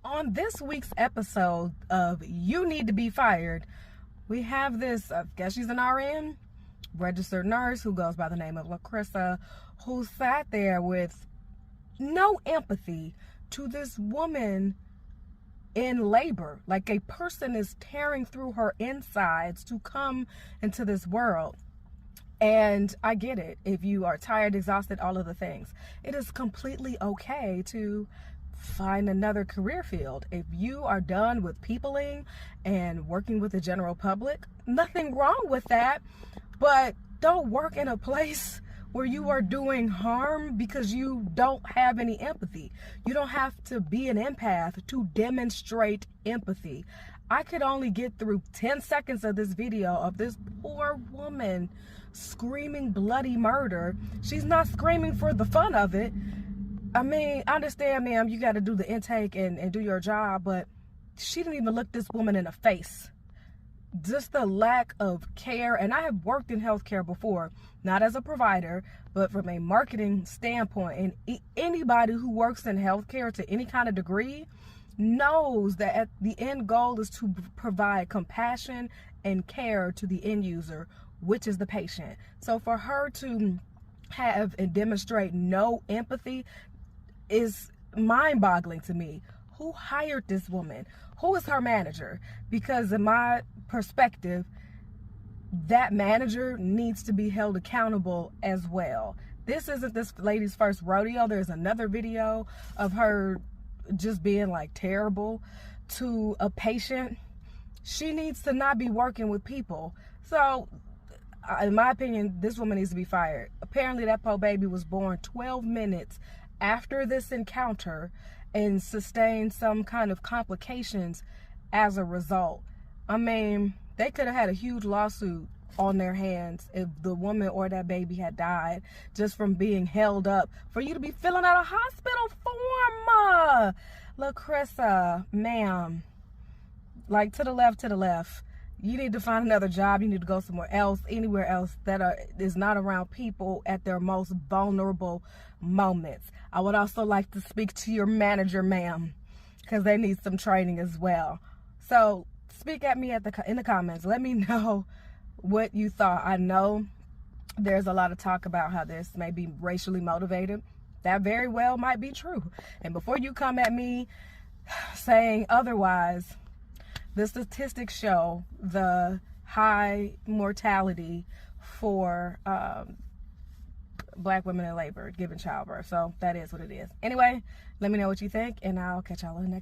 On this week's episode of You Need to Be Fired, we have this, I guess she's an RN, registered nurse who goes by the name of LaCrissa, who sat there with no empathy to this woman in labor. Like a person is tearing through her insides to come into this world. And I get it. If you are tired, exhausted, all of the things, it is completely okay to find another career field. If you are done with peopling and working with the general public, nothing wrong with that. But don't work in a place where you are doing harm because you don't have any empathy. You don't have to be an empath to demonstrate empathy. I could only get through 10 seconds of this video of this poor woman screaming bloody murder. She's not screaming for the fun of it. I mean, I understand, ma'am, you got to do the intake and do your job, but she didn't even look this woman in the face. Just the lack of care. And I have worked in healthcare before, not as a provider, but from a marketing standpoint. And anybody who works in healthcare to any kind of degree knows that at the end goal is to provide compassion and care to the end user, which is the patient. So for her to have and demonstrate no empathy is mind-boggling to me. Who hired this woman? Who is her manager? Because in my perspective, that manager needs to be held accountable as well. This isn't this lady's first rodeo. There's another video of her just being like terrible to a patient. She needs to not be working with people. So in my opinion, this woman needs to be fired. Apparently that poor baby was born 12 minutes after this encounter and sustained some kind of complications as a result. I mean, they could have had a huge lawsuit on their hands if the woman or that baby had died just from being held up for you to be filling out a hospital form. LaCrissa, ma'am, like to the left. You need to find another job. You need to go somewhere else, anywhere else that is not around people at their most vulnerable moments. I would also like to speak to your manager, ma'am, because they need some training as well. So speak at me in the comments. Let me know what you thought. I know there's a lot of talk about how this may be racially motivated. That very well might be true. And before you come at me saying otherwise, the statistics show the high mortality for Black women in labor given childbirth. So that is what it is. Anyway, let me know what you think, and I'll catch y'all in the next